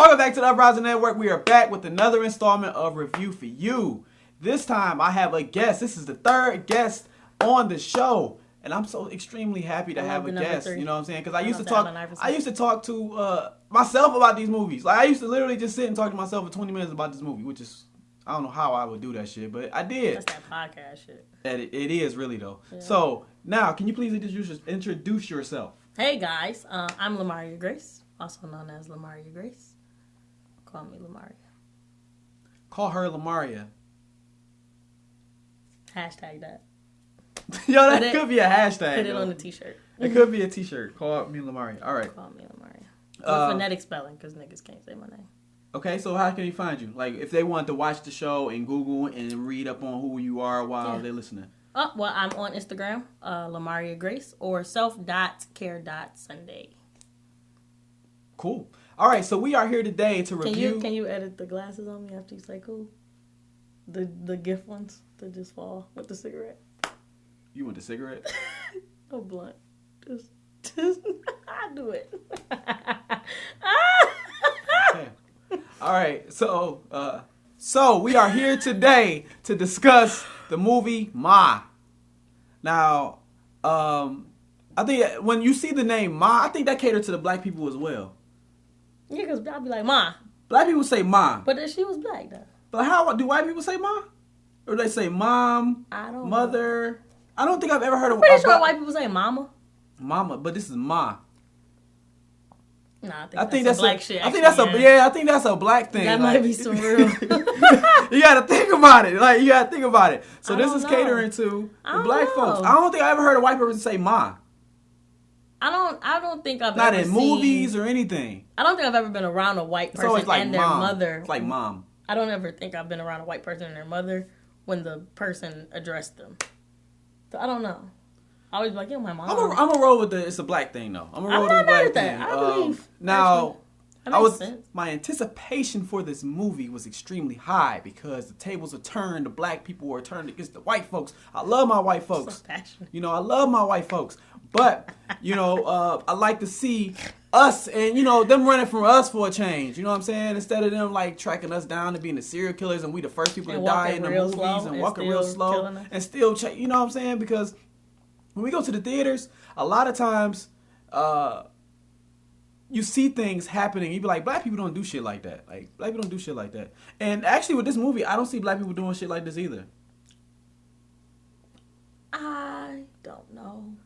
Welcome back to the Uprising Network. We are back with another installment of Review for You. This time I have a guest. This is the third guest on the show. And I'm so extremely happy to have a guest. 3. You know what I'm saying? Because I used to talk to myself about these movies. Like I used to literally just sit and talk to myself for 20 minutes about this movie, which is, I don't know how I would do that shit, but I did. That's that podcast shit. It is really though. Yeah. So now, can you please introduce yourself? Hey guys, I'm Lamaria Grace, also known as Lamaria Grace. Call me Lamaria. Call her Lamaria. Hashtag that. Yo, that could be a hashtag. Put it on the t-shirt. It could be a t-shirt. Call me Lamaria. All right. Call me Lamaria. With phonetic spelling, because niggas can't say my name. Okay, so how can they find you? Like, if they want to watch the show and Google and read up on who you are while they're listening. Oh, well, I'm on Instagram, Lamaria Grace, or self.care.sunday. Cool. All right, so we are here today to review. Can you edit the glasses on me after you say cool? The gift ones that just fall with the cigarette. You want the cigarette? No blunt. Just I do it. Okay. All right, so we are here today to discuss the movie Ma. Now, I think when you see the name Ma, I think that caters to the black people as well. Yeah, because I'll be like, Ma. Black people say Ma. But then she was black, though. But how do white people say Ma? Or do they say mom, mother? Know. I don't think I've ever heard of. Pretty sure white people say mama. Mama, but this is Ma. Nah, I think that's black shit. I think that's a black thing. That might be some real. You gotta think about it. Like, you gotta think about it. So this is catering to the black folks. I don't think I ever heard a white person say Ma. I don't think I've not ever in movies or anything. I don't think I've ever been around a white person and their mother. It's like mom. I don't ever think I've been around a white person and their mother when the person addressed them. So I don't know. I always be like, my mom. I'm gonna roll with it's a black thing though. I'm gonna roll with the black thing. I believe. Now, my anticipation for this movie was extremely high because the tables are turned. The black people were turned against the white folks. I love my white folks. So passionate. I love my white folks. But I like to see us and them running from us for a change. You know what I'm saying? Instead of them like tracking us down to being the serial killers and we the first people to die in the movies and walking real slow and still you know what I'm saying? Because when we go to the theaters, a lot of times you see things happening. You be like, black people don't do shit like that. Like, black people don't do shit like that. And actually with this movie, I don't see black people doing shit like this either. I don't know.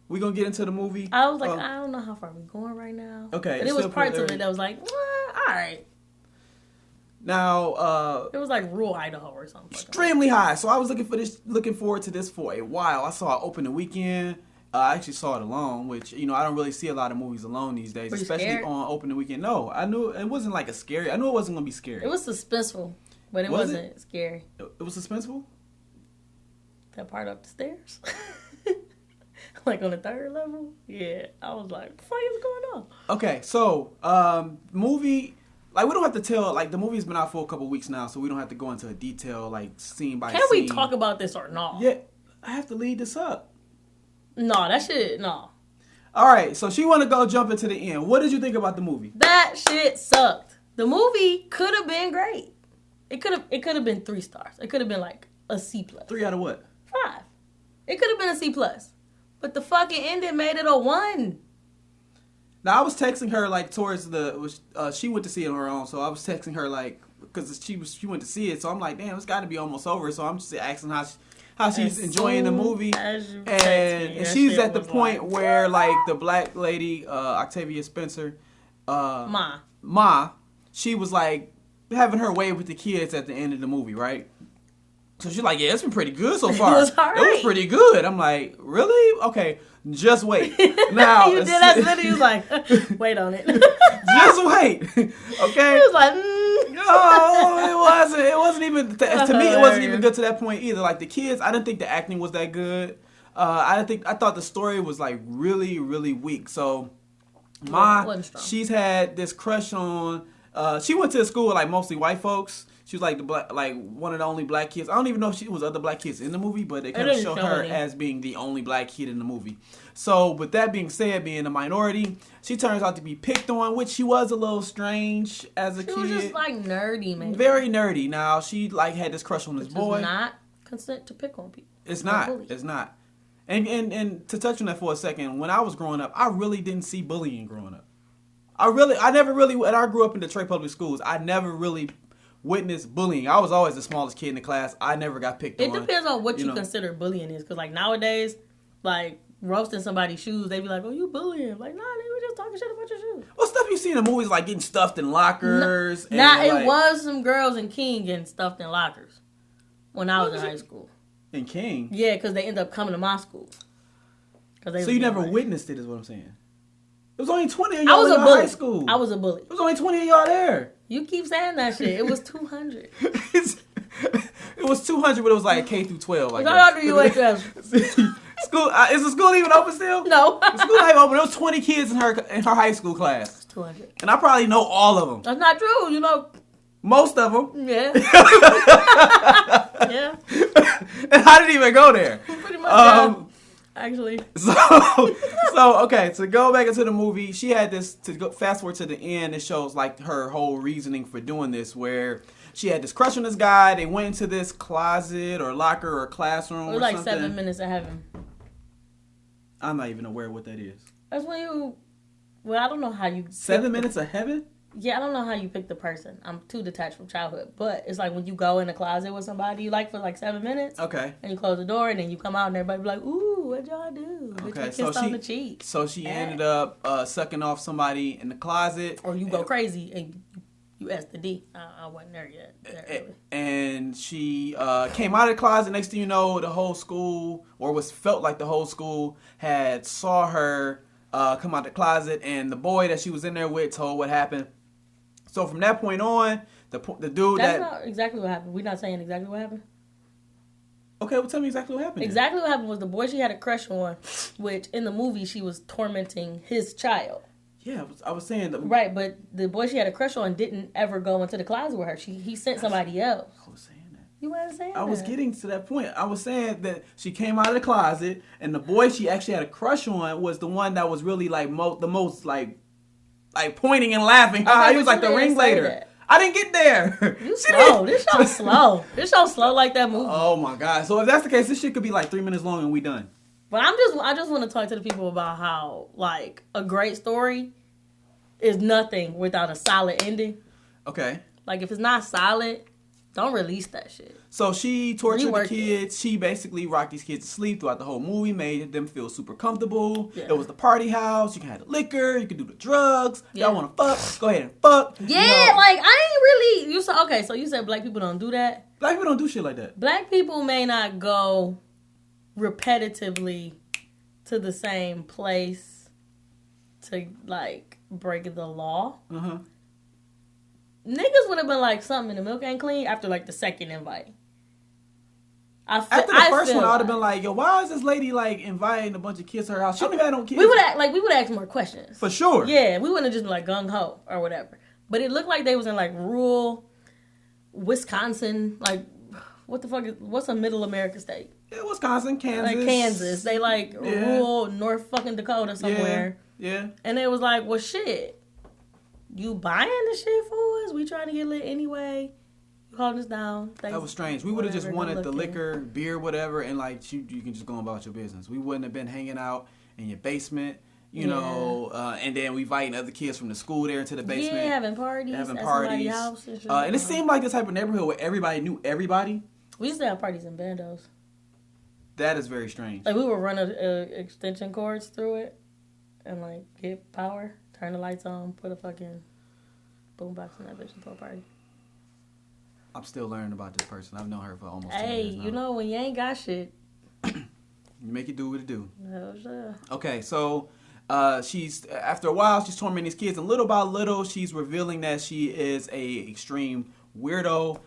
We gonna get into the movie. I was like, I don't know how far we're going right now. Okay. But it was parts of it that was like, all right. Now, it was like rural Idaho or something. Extremely high. So I was looking forward to this for a while. I saw it opening weekend. I actually saw it alone, which I don't really see a lot of movies alone these days, especially scared? On opening weekend. No, I knew it wasn't like a scary. I knew it wasn't gonna be scary. It was suspenseful, but it wasn't scary. It was suspenseful. That part up the stairs. Like on the third level? Yeah. I was like, what the fuck is going on? Okay, so, movie, like, we don't have to tell, like, the movie's been out for a couple weeks now, so we don't have to go into a detail, like, scene by scene. Can we talk about this or not? Yeah, I have to lead this up. No, that shit, no. All right, so she want to go jump into the end. What did you think about the movie? That shit sucked. The movie could have been great. It could have been 3 stars. It could have been, like, a C+. 3 out of what? 5. It could have been a C+. But the fucking ending made it a 1. Now, I was texting her, like, towards she went to see it on her own, so I was texting her, like, because she went to see it, so I'm like, damn, it's got to be almost over, so I'm just asking how she's enjoying the movie, and she's at the point where, like, the black lady, Octavia Spencer, Ma, she was, like, having her way with the kids at the end of the movie, right? So she's like, yeah, it's been pretty good so far. It was all right. It was pretty good. I'm like, really? Okay, just wait. Now you did that literally. You was like, wait on it. Just wait. Okay. He was like, No, it wasn't. It wasn't even. To me, it wasn't even good to that point either. Like the kids, I didn't think the acting was that good. I thought the story was like really, really weak. So, she's had this crush on She went to a school with like mostly white folks. She was like one of the only black kids. I don't even know if she was other black kids in the movie, but they kind of showed her as being the only black kid in the movie. So, with that being said, being a minority, she turns out to be picked on, which she was a little strange as a kid. She was just like nerdy, man. Very nerdy. Now she like had this crush on this boy. It's not consent to pick on people. It's not. It's not. And to touch on that for a second, when I was growing up, I really didn't see bullying growing up. I never really, when I grew up in Detroit public schools, I never really witnessed bullying. I was always the smallest kid in the class. I never got picked on. It depends on what you consider bullying is. Because, like, nowadays, like, roasting somebody's shoes, they be like, oh, you bullying. Like, nah, they were just talking shit about your shoes. What stuff you see in the movies, like getting stuffed in lockers? It was some girls in King getting stuffed in lockers when I was in high school. In King? Yeah, because they end up coming to my school. So you never witnessed it, is what I'm saying. It was only 20 of y'all in high school. I was a bully. It was only 20 of y'all there. You keep saying that shit. It was 200. It was 200, but it was like K through 12. Shout out to UHS. School is the school even open still? No. The school not even open. There was 20 kids in her high school class. It's 200. And I probably know all of them. That's not true. You know. Most of them. Yeah. Yeah. And I didn't even go there. Pretty much. Yeah. Actually. So okay, to go back into the movie, she had this, to go fast forward to the end, it shows like her whole reasoning for doing this, where she had this crush on this guy, they went into this closet or locker or classroom or something. It was like 7 minutes of heaven. I'm not even aware what that is. That's when you, well, I don't know how you. 7 minutes of heaven? Yeah, I don't know how you pick the person. I'm too detached from childhood. But it's like when you go in a closet with somebody you like for like 7 minutes. Okay. And you close the door and then you come out and everybody be like, ooh, what'd y'all do? Okay, Bitch, kissed on the cheek. So she ended up sucking off somebody in the closet. Or you go crazy and you ask the D. I wasn't there yet. And she came out of the closet. Next thing you know, the whole school, or felt like the whole school, had saw her come out the closet. And the boy that she was in there with told what happened. So from that point on, the dude That's not exactly what happened. We're not saying exactly what happened. Okay, well, tell me exactly what happened. Exactly what happened was the boy she had a crush on, which in the movie she was tormenting his child. Yeah, I was saying that. Right, but the boy she had a crush on didn't ever go into the closet with her. He sent somebody else. I was saying that. You weren't saying that. I was getting to that point. I was saying that she came out of the closet, and the boy she actually had a crush on was the one that was really like the most like pointing and laughing. Okay, he was like the ringleader. I didn't get there. You slow. This show's slow. This show's slow like that movie. Oh my god! So if that's the case, this shit could be like 3 minutes long and we done. But I just want to talk to the people about how like a great story is nothing without a solid ending. Okay. Like if it's not solid, don't release that shit. So she tortured the kids. She basically rocked these kids to sleep throughout the whole movie, made them feel super comfortable. Yeah. It was the party house. You can have the liquor. You can do the drugs. Yeah. Y'all want to fuck? Go ahead and fuck. Yeah, like I ain't really. You said okay. So you said black people don't do that. Black people don't do shit like that. Black people may not go repetitively to the same place to like break the law. Niggas would have been like, something in the milk ain't clean after like the second invite. After the first one, I would have been like, yo, why is this lady like inviting a bunch of kids to her house? She don't even have no kids. We would ask more questions. For sure. Yeah, we wouldn't have just been like gung ho or whatever. But it looked like they was in like rural Wisconsin, like what's a middle America state? Yeah, Wisconsin, Kansas. Like Kansas. They like rural North fucking Dakota somewhere. Yeah. And it was like, well shit. You buying the shit for us? We trying to get lit anyway. You holding us down. Thanks. That was strange. We would have just wanted the liquor, beer, whatever, and like you can just go about your business. We wouldn't have been hanging out in your basement, you know, and then we inviting other kids from the school there into the basement. Yeah, having parties. At somebody's house and it seemed like this type of neighborhood where everybody knew everybody. We used to have parties in bandos. That is very strange. Like we would run extension cords through it and like get power. Turn the lights on, put a fucking boombox in that bitch and throw a party. I'm still learning about this person. I've known her for almost 2 years now. You know, when you ain't got shit. You make it do what it do. Hell sure. Okay, so she's, after a while, she's tormenting these kids. And little by little, she's revealing that she is a extreme weirdo,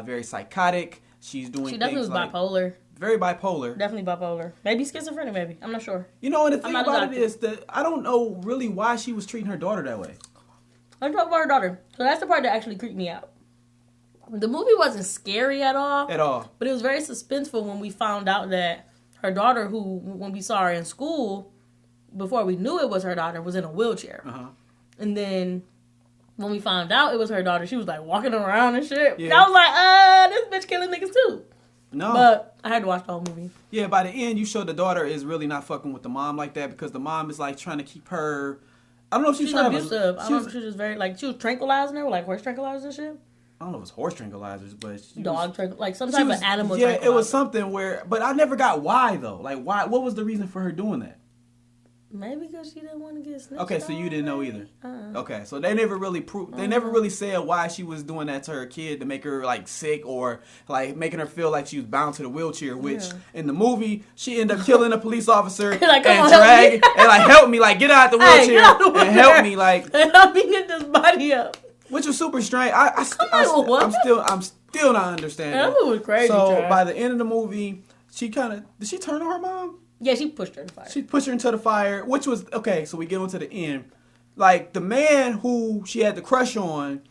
very psychotic. She's doing She definitely was bipolar. Very bipolar. Definitely bipolar. Maybe schizophrenic, maybe. I'm not sure. You know, and the thing about it is that I don't know really why she was treating her daughter that way. Let's talk about her daughter. So that's the part that actually creeped me out. The movie wasn't scary at all. At all. But it was very suspenseful when we found out that her daughter, who, when we saw her in school, before we knew it was her daughter, was in a wheelchair. Uh-huh. And then when we found out it was her daughter, she was like walking around and shit. Yeah. And I was like, this bitch killing niggas too. No. But I had to watch the whole movie. Yeah, by the end, you show the daughter is really not fucking with the mom like that because the mom is like trying to keep her. I don't know if she's trying abusive. to. I don't know if she was just very, like, she was tranquilizing her with, like, horse tranquilizers and shit. I don't know if it was horse tranquilizers, but like some type of animal. Yeah, it was something where, but I never got why though. Like why? What was the reason for her doing that? Maybe because she didn't want to get snitched. Okay, so you didn't know either. Uh-uh. Okay, so they never really proved. They never really said why she was doing that to her kid to make her like sick or like making her feel like she was bound to the wheelchair. Which in the movie she ended up killing a police officer like, and dragging and like help me like get out the wheelchair and help me like help me get this body up. Which was super strange. I'm still not understanding. That movie was crazy. So by the end of the movie, she kind of did she turn on her mom? Yeah, she pushed her in the fire. She pushed her into the fire, which was okay. So we get on to the end. Like the man who she had the crush on,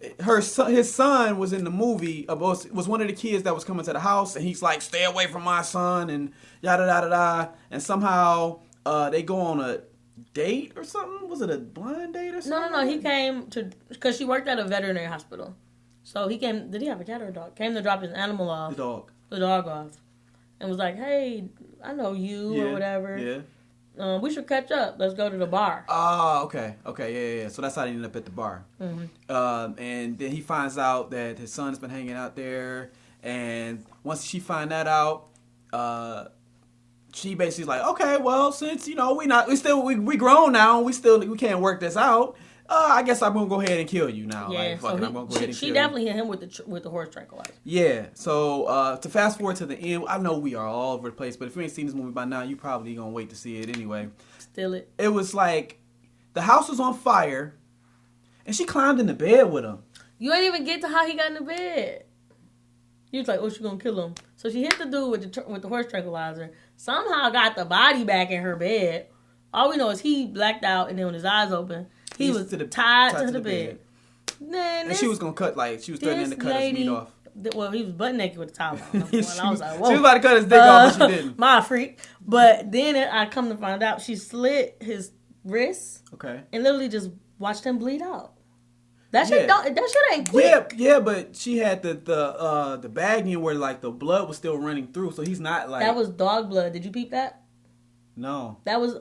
his son was in the movie. Was one of the kids that was coming to the house, and he's like, "Stay away from my son," and yada yada yada. And somehow they go on a date or something. Was it a blind date or something? No. He came to because she worked at a veterinary hospital. So he came. Did he have a cat or a dog? Came to drop his animal off. The dog off. And was like, hey, I know you or whatever. Yeah. We should catch up. Let's go to the bar. Oh, okay. Okay, yeah. So that's how they ended up at the bar. Mm-hmm. And then he finds out that his son's been hanging out there. And once she find that out, she basically like, okay, well, since, we grown now. We can't work this out. I guess I'm gonna go ahead and kill you now. Yeah, like, fucking, I'm gonna go ahead and kill you. She definitely hit him with the horse tranquilizer. Yeah. So to fast forward to the end, I know we are all over the place, but if you ain't seen this movie by now, you probably gonna wait to see it anyway. Steal it. It was like the house was on fire, and she climbed in the bed with him. You ain't even get to how he got in the bed. You was like, oh, she gonna kill him. So she hit the dude with the horse tranquilizer. Somehow got the body back in her bed. All we know is he blacked out, and then when his eyes open. He was tied to the bed. And she was going to cut, she was threatening to cut his meat off. Well, he was butt naked with the towel on. I was like, whoa. She was about to cut his dick off, but she didn't. My freak. But then I come to find out she slit his wrists. Okay. And literally just watched him bleed out. That shit ain't quick. Yeah, but she had the bag in where, the blood was still running through, so he's not, That was dog blood. Did you peep that? No. That was,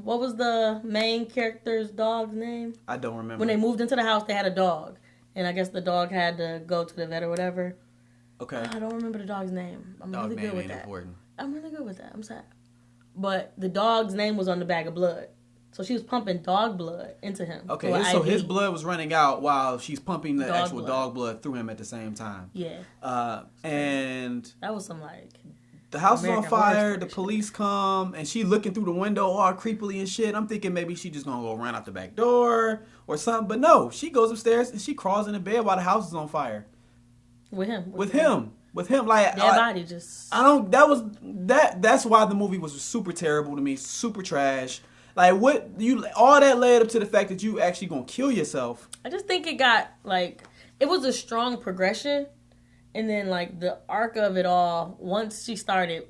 what was the main character's dog's name? I don't remember. When they moved into the house, they had a dog. And I guess the dog had to go to the vet or whatever. Okay. I don't remember the dog's name. I'm really good with that. Important. I'm really good with that. I'm sad. But the dog's name was on the bag of blood. So she was pumping dog blood into him. Okay, so his blood was running out while she's pumping the actual dog blood through him at the same time. Yeah. And... That was some, The house is on fire, the police come, and she looking through the window all creepily and shit. I'm thinking maybe she just gonna go run out the back door or something. But no, she goes upstairs and she crawls in the bed while the house is on fire. With him. With him. Like, dead body just... That's why the movie was super terrible to me, super trash. Like, all that led up to the fact that you actually gonna kill yourself. I just think it got, it was a strong progression. And then, the arc of it all, once she started,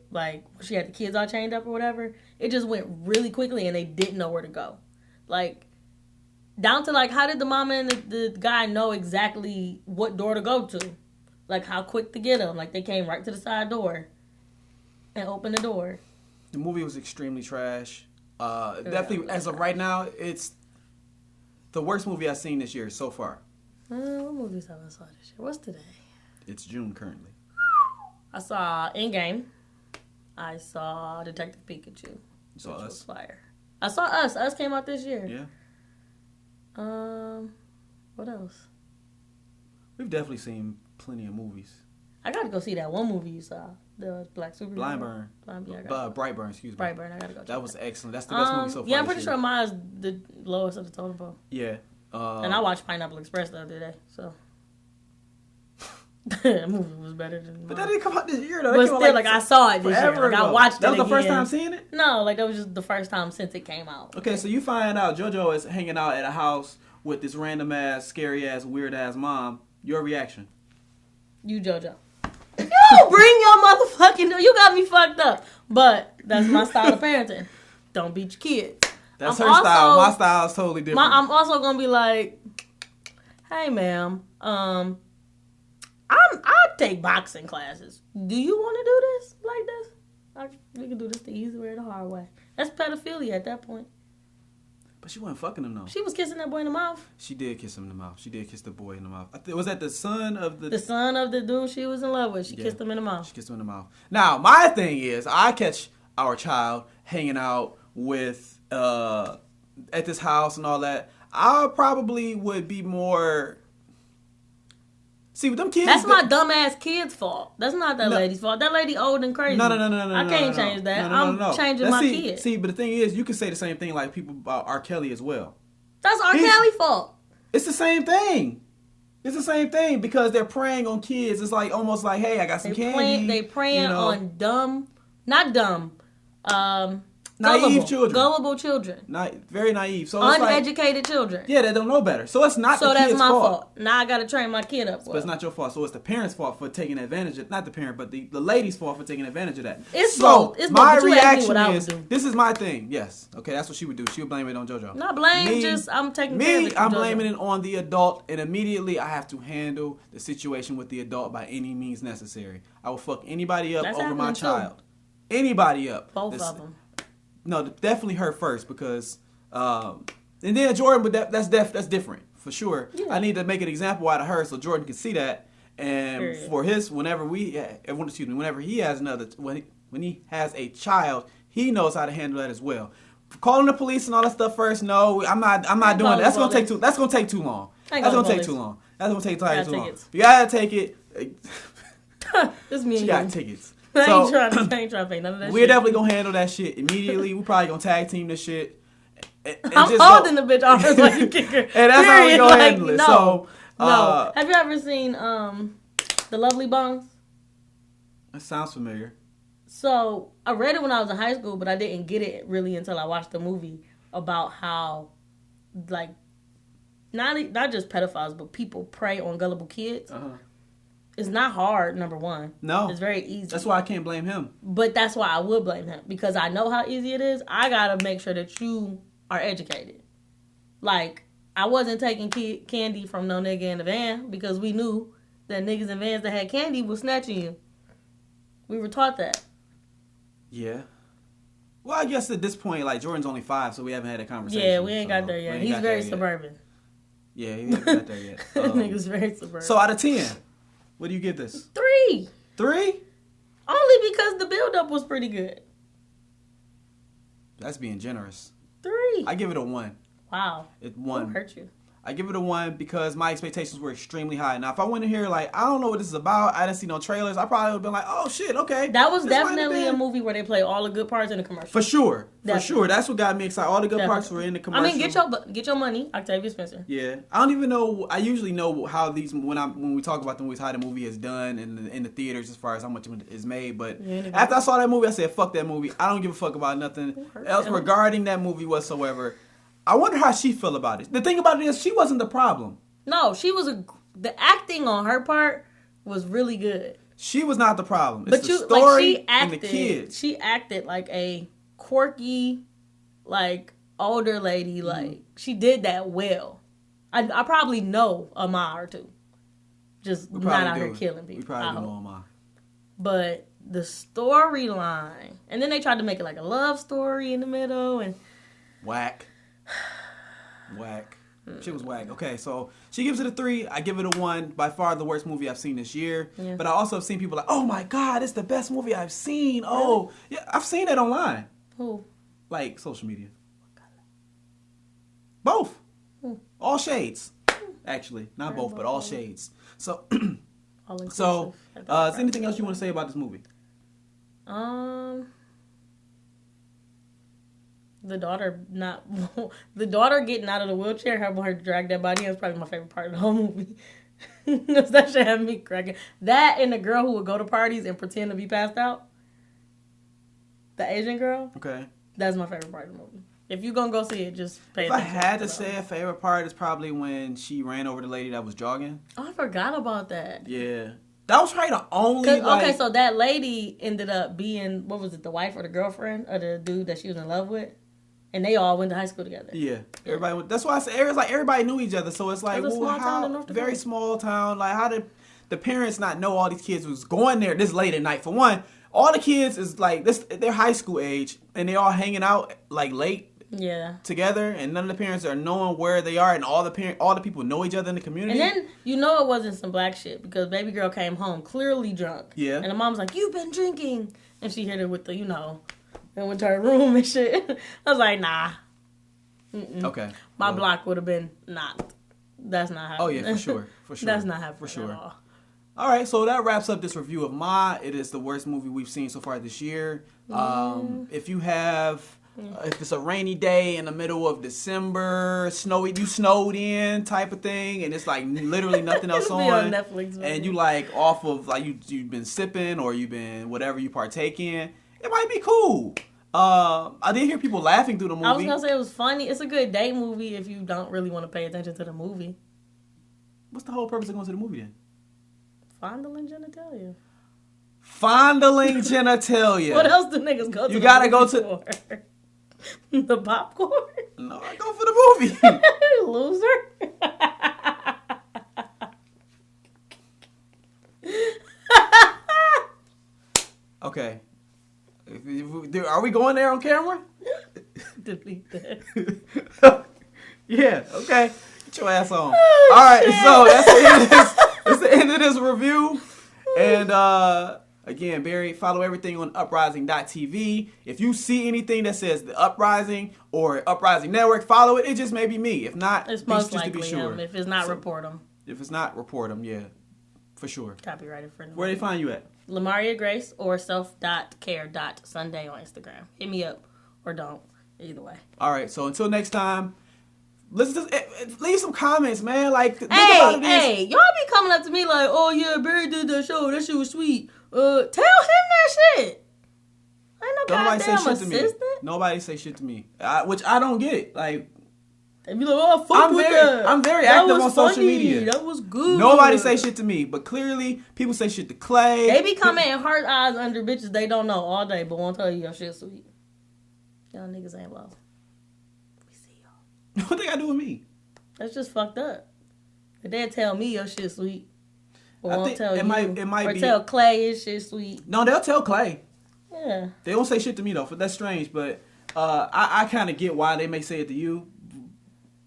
she had the kids all chained up or whatever, it just went really quickly and they didn't know where to go. Down to, how did the mama and the guy know exactly what door to go to? How quick to get them? They came right to the side door and opened the door. The movie was extremely trash. Definitely, as of right now, it's the worst movie I've seen this year so far. What movies have I saw this year? What's today? It's June currently. I saw Endgame. I saw Detective Pikachu. You saw Us? Was fire. I saw Us. Us came out this year. Yeah. What else? We've definitely seen plenty of movies. I gotta go see that one movie you saw. The Black Superman. Brightburn, excuse me. Brightburn, I gotta go check that was excellent. That's the best movie so far. Yeah, I'm pretty sure mine's the lowest of the totem pole. Yeah. And I watched Pineapple Express the other day, so... That movie was better than mine. But that didn't come out this year, though. But still, I saw it this year. I watched it. That was the first time seeing it? No, that was just the first time since it came out. Okay, so you find out JoJo is hanging out at a house with this random ass, scary ass, weird ass mom. Your reaction? You JoJo. You bring your motherfucking... You got me fucked up. But that's my style of parenting. Don't beat your kids. That's her style. My style is totally different. I'm also going to be like, hey, ma'am, I take boxing classes. Do you want to do this like this? We can do this the easy way or the hard way. That's pedophilia at that point. But she wasn't fucking him, though. She was kissing that boy in the mouth. She did kiss him in the mouth. She did kiss the boy in the mouth. Was that the son of the... The son of the dude she was in love with. She kissed him in the mouth. She kissed him in the mouth. Now, my thing is, I catch our child hanging out with... at this house and all that. I probably would be more... See, with them kids... That's my dumbass kid's fault. That's not that lady's fault. That lady old and crazy. No. I can't change that. I'm changing my kid. See, but the thing is, you can say the same thing like people about R. Kelly as well. That's R. Kelly's fault. It's the same thing. It's the same thing because they're preying on kids. It's like almost like, hey, I got some candy. They preying on not dumb, naive children. Gullible children. Very naive. So uneducated children. Yeah, they don't know better. So it's not the kid's that's my fault. fault. Now I got to train my kid up. But it's not your fault. So it's the parent's fault for taking advantage of... Not the parent, but the lady's fault for taking advantage of that. It's both. It's my both. reaction is, this is my thing. Yes. Okay, that's what she would do. She would blame it on JoJo. Not blame, I'm taking care of it. I'm blaming it on the adult, and immediately I have to handle the situation with the adult by any means necessary. I will fuck anybody up over my child. Anybody up. Both of them. No, definitely her first because, and then Jordan, but that's different for sure. Yeah. I need to make an example out of her so Jordan can see that, and for whenever he has a child, he knows how to handle that as well. Calling the police and all that stuff first, no, I'm not doing that. That's gonna take too long. That's gonna take too long. You gotta take it. It's me. She got tickets. I ain't trying to pay none of that. We're definitely gonna handle that shit immediately. We probably gonna tag team this shit. And I'm holding the bitch on her like a kicker. And that's how we gonna handle it. No. Have you ever seen The Lovely Bones? That sounds familiar. So I read it when I was in high school, but I didn't get it really until I watched the movie about how, like, not just pedophiles, but people prey on gullible kids. It's not hard, number one. No. It's very easy. That's why I can't blame him. But that's why I would blame him. Because I know how easy it is. I got to make sure that you are educated. Like, I wasn't taking candy from no nigga in the van because we knew that niggas in vans that had candy was snatching you. We were taught that. Yeah. Well, I guess at this point, like, Jordan's only 5, so we haven't had a conversation. Yeah, we ain't got there yet. He's very suburban. Yeah, he hasn't got there yet. Nigga's very suburban. So out of 10... what do you give this? 3. 3? Only because the build-up was pretty good. That's being generous. 3. I give it a 1. Wow. It 1. Who hurt you? I give it a 1 because my expectations were extremely high. Now, if I went in here like, I don't know what this is about, I didn't see no trailers, I probably would have been like, oh shit, okay. That was definitely a movie where they play all the good parts in the commercial. For sure. Definitely. For sure. That's what got me excited. All the good parts were in the commercial. I mean, get your money, Octavia Spencer. Yeah. I don't even know, I usually know how these, when we talk about the movies, how the movie is done in the theaters as far as how much is made. But after I saw that movie, I said, fuck that movie. I don't give a fuck about nothing else regarding that movie whatsoever. I wonder how she feel about it. The thing about it is, she wasn't the problem. No, the acting on her part was really good. She was not the problem. It's but the story and the kids. She acted like a quirky, like, older lady. Like, she did that well. I probably know a ma or two. Just not out here killing people. We probably know a ma. But the storyline, and then they tried to make it like a love story in the middle, and whack. She was whack. Okay, so she gives it a 3. I give it a 1. By far the worst movie I've seen this year. Yeah. But I also have seen people like, oh my God, it's the best movie I've seen. Really? Oh, yeah, I've seen it online. Who? Like social media. Both. All shades. Actually, not both, but all shades. So, is there anything else you want to say about this movie? The daughter getting out of the wheelchair, having her drag that body, that's probably my favorite part of the whole movie. That shit had me cracking. That and the girl who would go to parties and pretend to be passed out. The Asian girl. Okay. That's my favorite part of the movie. If you're gonna go see it, just pay If I attention. had to say a favorite part, it's probably when she ran over the lady that was jogging. Oh, I forgot about that. Yeah. That was probably the only, Okay, so that lady ended up being, what was it, the wife or the girlfriend of the dude that she was in love with? And they all went to high school together. Yeah, everybody. That's why I said it's like everybody knew each other. So it's like, It was a small town in North Dakota. very small town. Like, how did the parents not know all these kids was going there this late at night? For one, all the kids is like this. They're high school age, and they all hanging out like late together, and none of the parents are knowing where they are, and all the people know each other in the community. And then it wasn't some black shit because baby girl came home clearly drunk. Yeah, and the mom's like, "You've been drinking," and she hit her with the and went to her room and shit. I was like, nah. Mm-mm. Okay. My block would have been not. That's not happening. Oh yeah, for sure. That's not happening for sure. at all. All right, so that wraps up this review of Ma. It is the worst movie we've seen so far this year. If you have, if it's a rainy day in the middle of December, you snowed in type of thing, and it's like literally nothing else on Netflix, and you like off of like you've been sipping or you've been whatever you partake in, it might be cool. I did hear people laughing through the movie. I was gonna say it was funny. It's a good day movie if you don't really want to pay attention to the movie. What's the whole purpose of going to the movie then? Fondling genitalia. Fondling genitalia. What else do niggas go to? You gotta go to for? The popcorn. No, I go for the movie. Loser. Okay. Are we going there on camera? Delete that. Yeah, okay. Get your ass on. All right, so that's the end of this review. And again, Barry, follow everything on uprising.tv. If you see anything that says the Uprising or Uprising Network, follow it. It just may be me. If not, it's most just likely to be sure. him. If it's not, report him. If it's not, report him, yeah. For sure. Copyrighted for Where they find you at? Lamaria Grace or self.care.sunday on Instagram. Hit me up or don't. Either way. All right, so until next time, leave some comments, man. Like, hey, y'all be coming up to me like, oh yeah, Barry did that show. That shit was sweet. Tell him that shit. Ain't no goddamn assistant. Nobody say shit to me. Which I don't get it. Like, they be like, oh, fuck with that. I'm very active on social media. That was good. Nobody say shit to me, but clearly people say shit to Clay. They be coming in hard eyes under bitches they don't know all day, but won't tell you your shit sweet. Y'all niggas ain't low. We see y'all. What they got to do with me? That's just fucked up. If they tell me your shit sweet, but won't tell you. It might be. Tell Clay his shit sweet. No, they'll tell Clay. Yeah. They don't say shit to me though. That's strange, but I kind of get why they may say it to you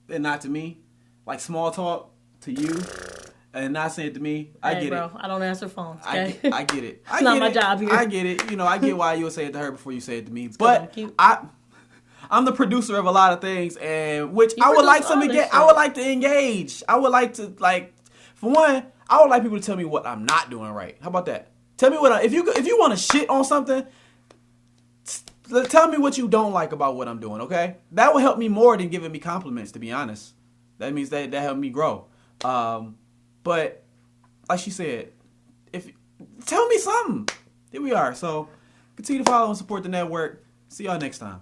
and not to me. Like small talk to you and not saying it to me. I get bro, it. I don't answer phones. Okay? I get it. It's not my job here. I get it. I get why you would say it to her before you say it to me. But I'm the producer of a lot of things, and which I would like I would like to engage. I would like to for one, I would like people to tell me what I'm not doing right. How about that? Tell me if you want to shit on something, tell me what you don't like about what I'm doing. Okay, that will help me more than giving me compliments. To be honest, that means that helped me grow. But like she said, tell me something. Here we are. So continue to follow and support the network. See y'all next time.